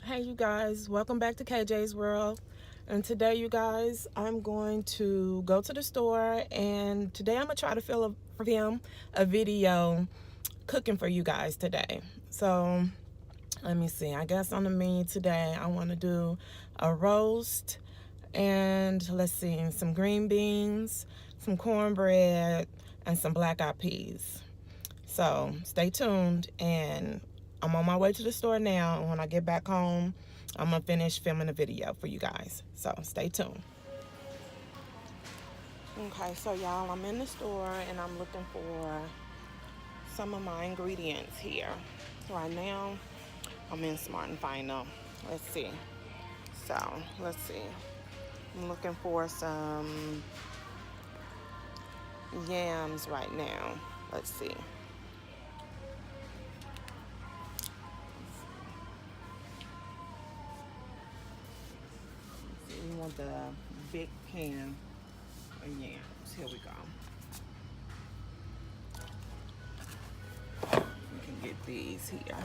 Hey you guys, welcome back to KJ's World. And today you guys, I'm going to go to the store, and today I'm gonna try to film a video cooking for you guys today. So let me see, I guess on the menu today I want to do a roast, and let's see, some green beans, some cornbread, and some black eyed peas. So stay tuned, and I'm on my way to the store now, and when I get back home, I'm gonna finish filming the video for you guys. So stay tuned. Okay, so y'all, I'm in the store and I'm looking for some of my ingredients here. Right now, I'm in Smart and Final. Let's see. So let's see. I'm looking for some yams right now. Let's see. We want the big can of yams. Here we go. We can get these here.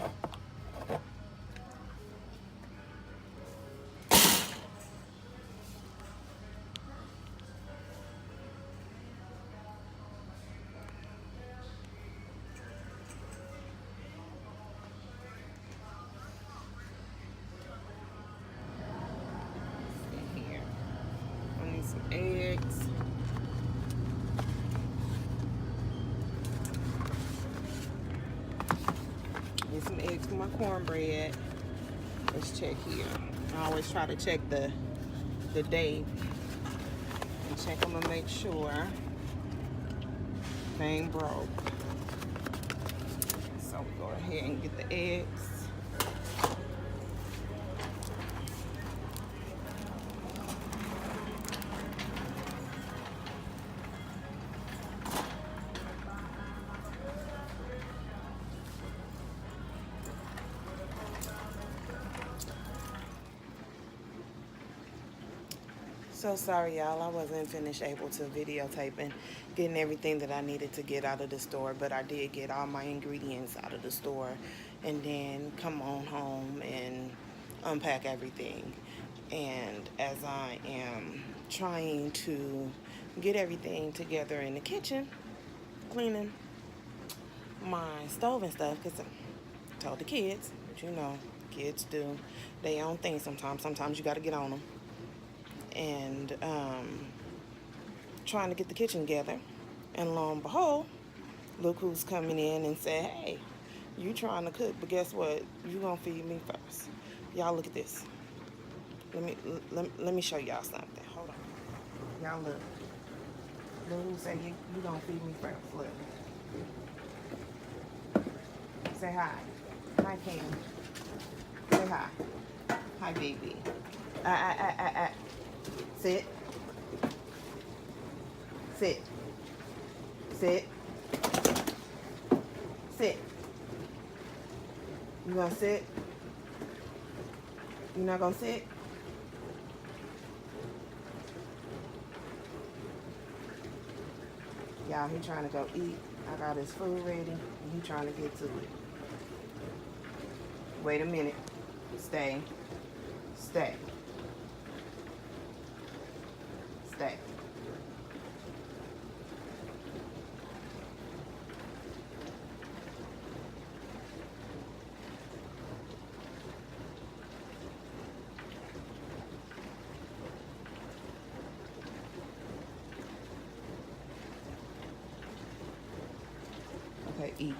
Some eggs. Need some eggs for my cornbread. Let's check here. I always try to check the date and check them and make sure they ain't broke. So we go ahead and get the eggs. So sorry y'all, I wasn't finished able to videotape and getting everything that I needed to get out of the store, but I did get all my ingredients out of the store and then come on home and unpack everything. And as I am trying to get everything together in the kitchen, cleaning my stove and stuff, because I told the kids, but you know, kids do their own thing sometimes. Sometimes you got to get on them. And trying to get the kitchen together, and lo and behold, look who's coming in and said, hey, you trying to cook, but guess what, you gonna feed me first. Y'all look at this. Let me show y'all something. Hold on, y'all look who said you gonna feed me first. Look, say hi. Hi, Cam. Say hi. Hi, baby. Sit. Sit. Sit. Sit. You gonna sit? You not gonna sit? Y'all, he trying to go eat. I got his food ready, and he trying to get to it. Wait a minute. Stay. Stay. Stay. Okay, eat.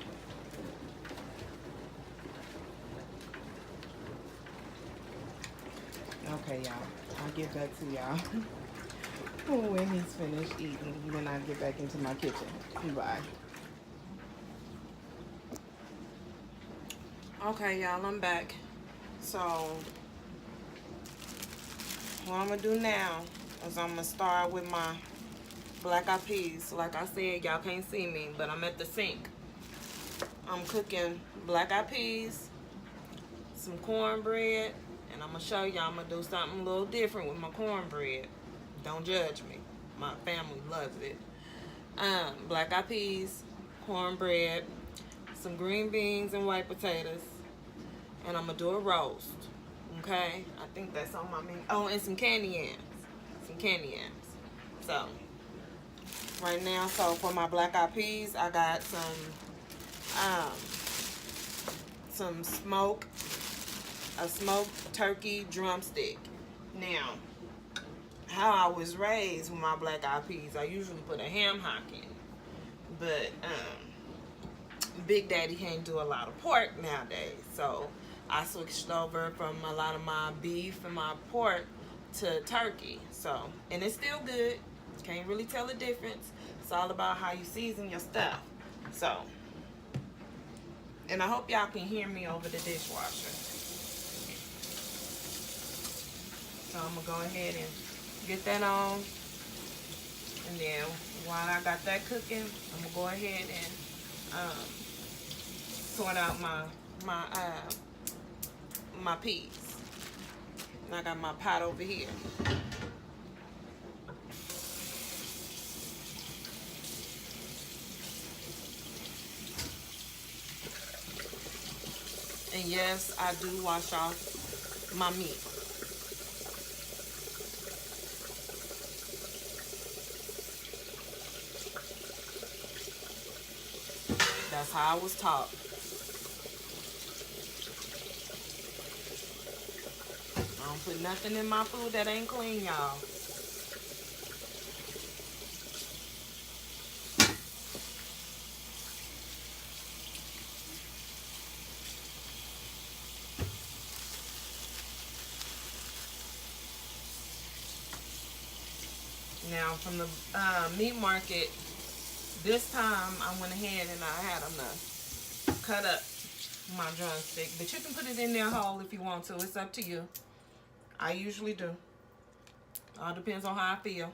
Okay, y'all. I'll get back to y'all when he's finished eating. Then I'll get back into my kitchen. Bye. Okay, y'all, I'm back. So what I'm gonna do now is I'm gonna start with my black eyed peas. Like I said, y'all can't see me, but I'm at the sink. I'm cooking black eyed peas, some cornbread, and I'm gonna show y'all. I'm gonna do something a little different with my cornbread. Don't judge me. My family loves it. Black eyed peas, cornbread, some green beans and white potatoes, and I'm gonna do a roast. Okay, I think that's on my menu. Oh, and some candy yams. Some candy yams. So, right now, so for my black eyed peas, I got some a smoked turkey drumstick. Now, how I was raised with my black eyed peas, I usually put a ham hock in. But Big Daddy can't do a lot of pork nowadays, so I switched over from a lot of my beef and my pork to turkey. So, and it's still good. Can't really tell the difference. It's all about how you season your stuff. So, and I hope y'all can hear me over the dishwasher. So I'm gonna go ahead and get that on, and then while I got that cooking, I'm gonna go ahead and sort out my peas. And I got my pot over here. And yes, I do wash off my meat. That's how I was taught. I don't put nothing in my food that ain't clean, y'all. Now, from the meat market, this time I went ahead and I had them to cut up my drumstick. But you can put it in there whole if you want to. It's up to you. I usually do. All depends on how I feel.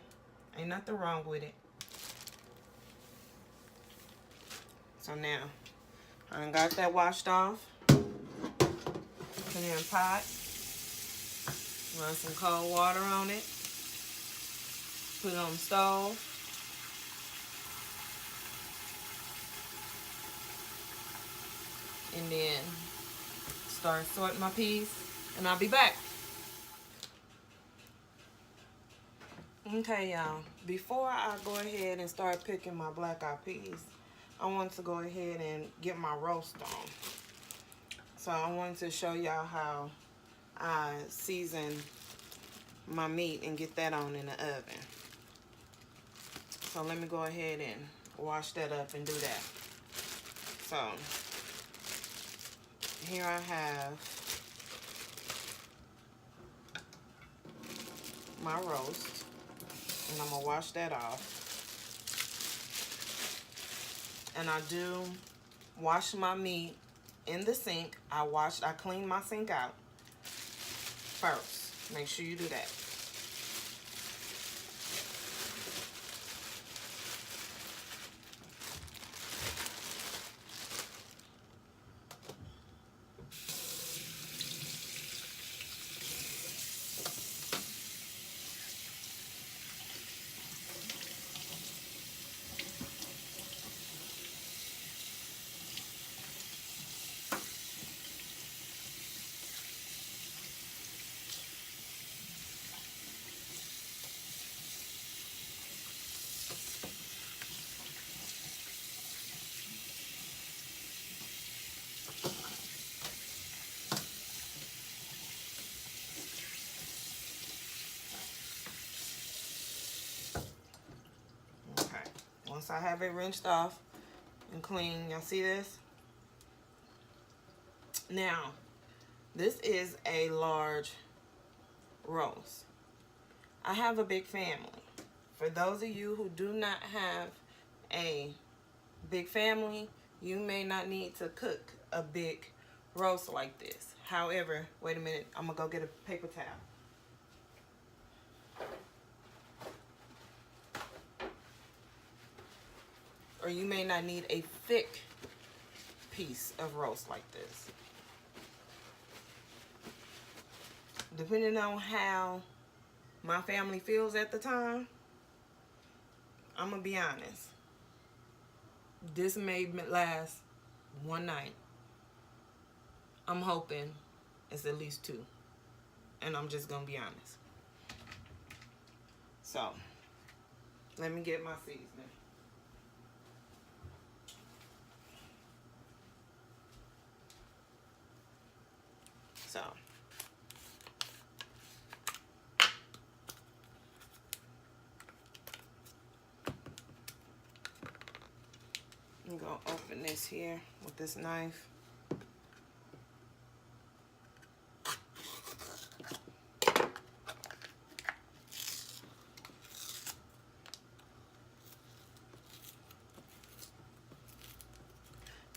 Ain't nothing wrong with it. So now, I done got that washed off. Put it in a pot. Run some cold water on it. Put it on the stove. And then start sorting my peas. And I'll be back. Okay, y'all. Before I go ahead and start picking my black eyed peas, I want to go ahead and get my roast on. So I wanted to show y'all how I season my meat and get that on in the oven. So let me go ahead and wash that up and do that. So here I have my roast, and I'm gonna wash that off. And I do wash my meat in the sink. I clean my sink out first. Make sure you do that. Once I have it rinsed off and clean, y'all see this? Now, this is a large roast. I have a big family. For those of you who do not have a big family, you may not need to cook a big roast like this. However, wait a minute, I'm gonna go get a paper towel. Or you may not need a thick piece of roast like this. Depending on how my family feels at the time, I'm gonna be honest. This may last one night. I'm hoping it's at least two. and I'm just gonna be honest. So let me get my seasoning. So I'm gonna open this here with this knife.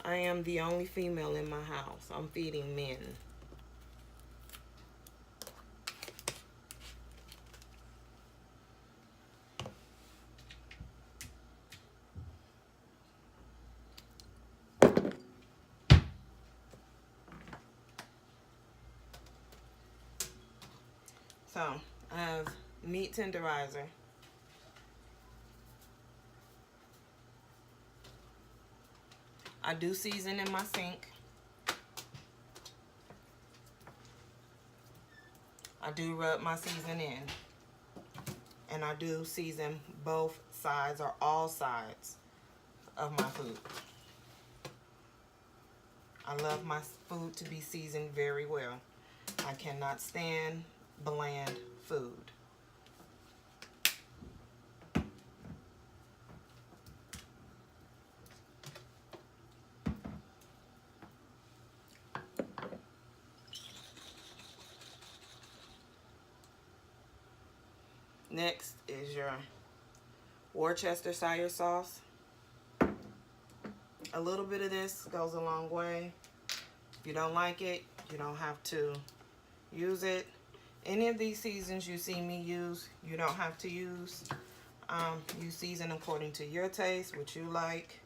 I am the only female in my house. I'm feeding men. So I have meat tenderizer. I do season in my sink. I do rub my season in. And I do season both sides or all sides of my food. I love my food to be seasoned very well. I cannot stand bland food. Next is your Worcestershire sauce. A little bit of this goes a long way. If you don't like it, you don't have to use it. Any of these seasons you see me use, you don't have to use. You season according to your taste, what you like.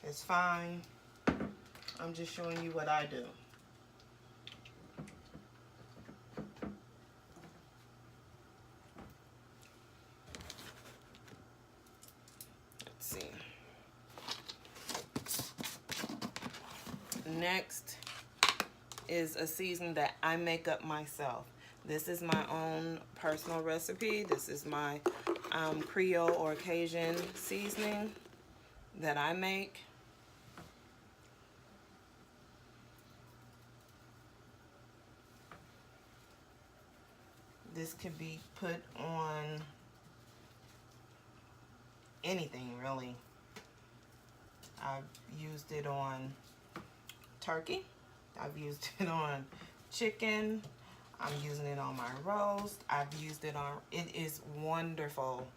It's fine. I'm just showing you what I do. Let's see. Next is a season that I make up myself. This is my own personal recipe. This is my Creole or Cajun seasoning that I make. This could be put on anything, really. I've used it on turkey. I've used it on chicken. I'm using it on my roast. I've used it on, it is wonderful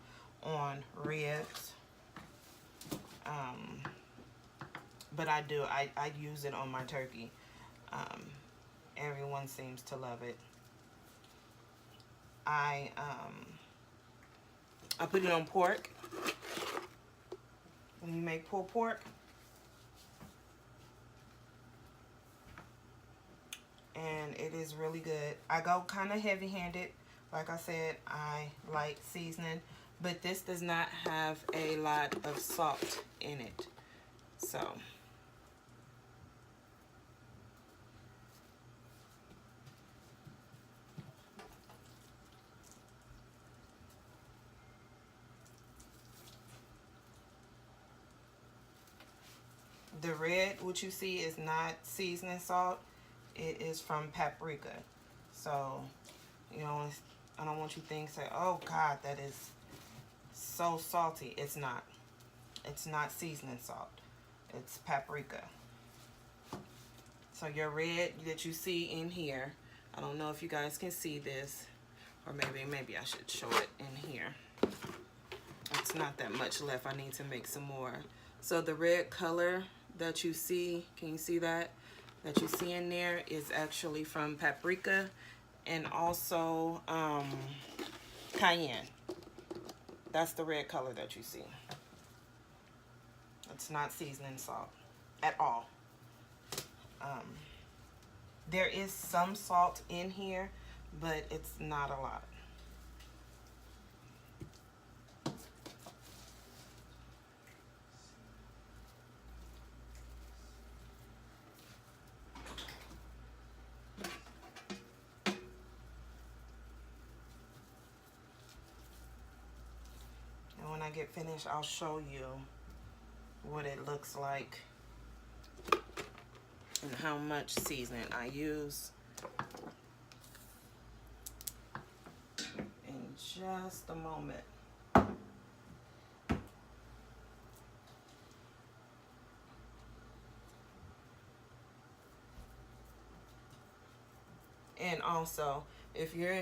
on ribs. But I use it on my turkey. Everyone seems to love it. I put it on pork. When you make pulled pork, and it is really good. I go kind of heavy-handed. Like I said, I like seasoning, but this does not have a lot of salt in it. So the red, what you see, is not seasoning salt. It is from paprika. So, you know, I don't want you to think, say, oh God, that is so salty. It's not. It's not seasoning salt. It's paprika. So your red that you see in here, I don't know if you guys can see this, or maybe I should show it in here. It's not that much left. I need to make some more. So the red color that you see, can you see that? That you see in there is actually from paprika and also cayenne. That's the red color that you see. It's not seasoning salt at all. There is some salt in here, but it's not a lot. get finished, I'll show you what it looks like and how much seasoning I use in just a moment. And also, if you're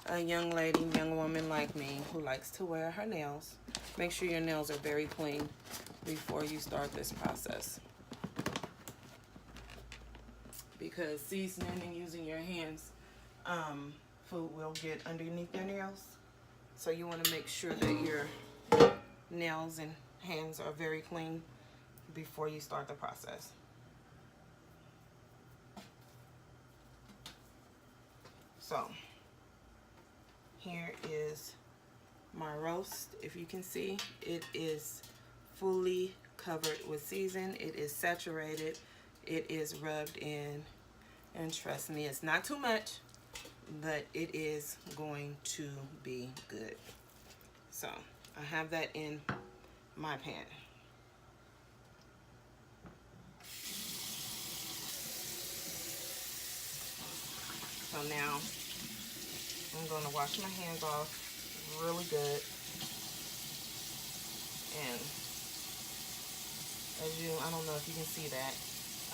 a young lady, young woman like me who likes to wear her nails, make sure your nails are very clean before you start this process. Because seasoning and using your hands, food will get underneath your nails. So you want to make sure that your nails and hands are very clean before you start the process. So here is my roast. If you can see, it is fully covered with season. It is saturated. It is rubbed in. And trust me, it's not too much, but it is going to be good. So I have that in my pan. So now I'm going to wash my hands off really good. And as you, I don't know if you can see that.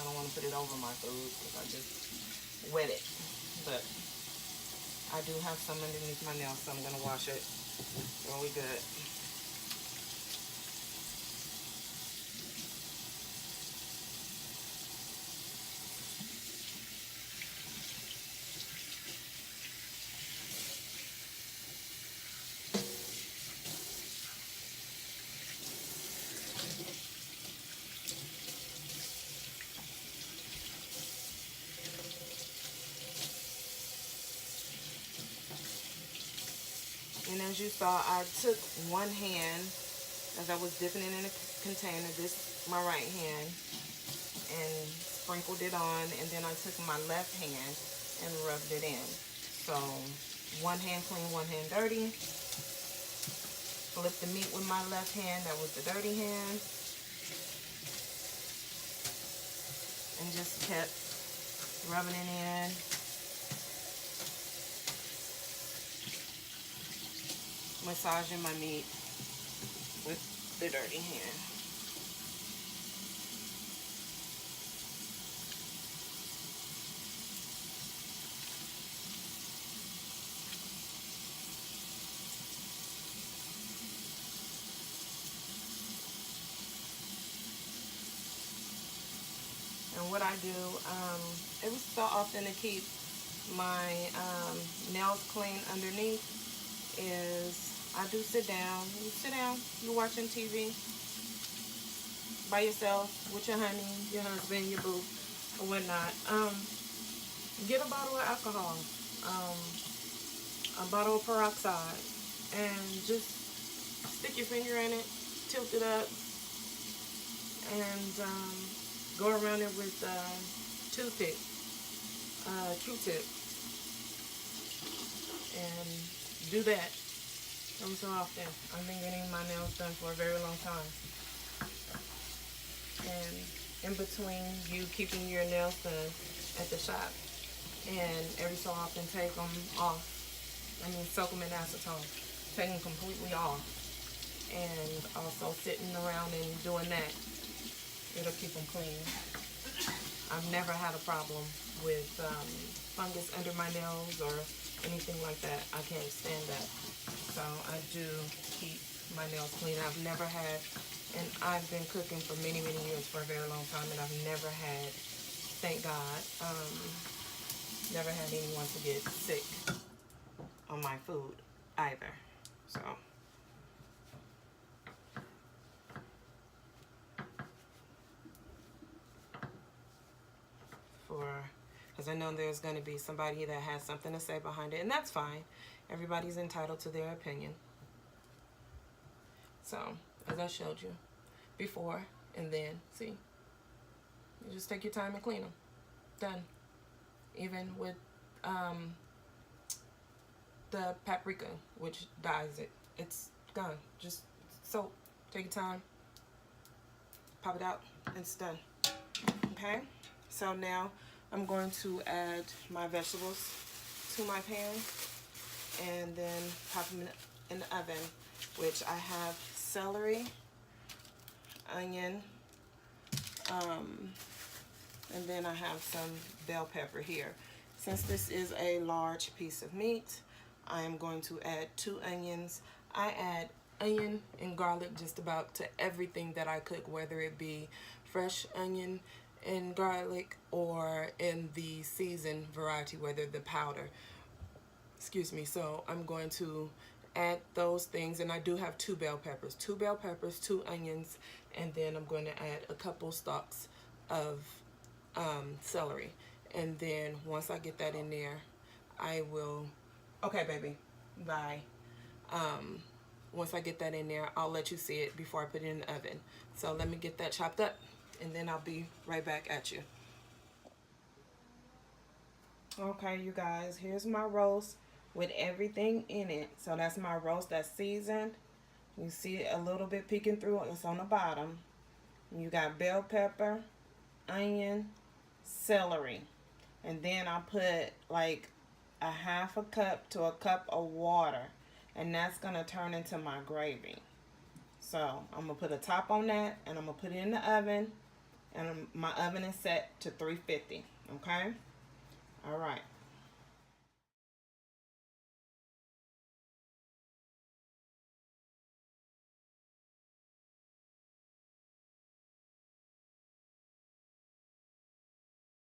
I don't want to put it over my food because I just wet it. But I do have some underneath my nails, so I'm going to wash it really good. And as you saw, I took one hand as I was dipping it in a container, this my right hand, and sprinkled it on, and then I took my left hand and rubbed it in. So one hand clean, one hand dirty. Flip the meat with my left hand, that was the dirty hand, and just kept rubbing it in. Massaging my meat with the dirty hand. And what I do, it was so often to keep my nails clean underneath, is I do sit down. You sit down, you're watching TV by yourself with your honey, your husband, your boo, or whatnot. Get a bottle of alcohol, a bottle of peroxide, and just stick your finger in it, tilt it up, and go around it with toothpick, Q-tip, and do that every so often. I've been getting my nails done for a very long time. And in between you keeping your nails done at the shop, and every so often take them off. Soak them in acetone. Take them completely off. And also sitting around and doing that, it'll keep them clean. I've never had a problem with fungus under my nails or anything like that. I can't stand that. So I do keep my nails clean. I've never had, and I've been cooking for many, many years, for a very long time, and I've never had, thank God, never had anyone to get sick on my food either. So because I know there's going to be somebody that has something to say behind it, and that's fine. Everybody's entitled to their opinion. So, as I showed you before, and then, see, you just take your time and clean them. Done. Even with the paprika, which dyes it, it's gone. Just So take your time, pop it out, and it's done. Okay, so now I'm going to add my vegetables to my pan and then pop them in the oven, which I have celery, onion, and then I have some bell pepper here. Since this is a large piece of meat, I am going to add 2 onions. I add onion and garlic just about to everything that I cook, whether it be fresh onion and garlic or in the seasoned variety, whether the powder. Excuse me. So I'm going to add those things, and I do have 2 bell peppers, 2 onions, and then I'm going to add a couple stalks of celery. And then once I get that in there, I will, okay baby, bye. Once I get that in there, I'll let you see it before I put it in the oven. So let me get that chopped up, and then I'll be right back at you. Okay, you guys, here's my roast with everything in it. So that's my roast that's seasoned. You see it a little bit peeking through. It's on the bottom. You got bell pepper, onion, celery. And then I put like a half a cup to a cup of water. And that's going to turn into my gravy. So I'm going to put a top on that, and I'm going to put it in the oven. And my oven is set to 350. Okay? All right.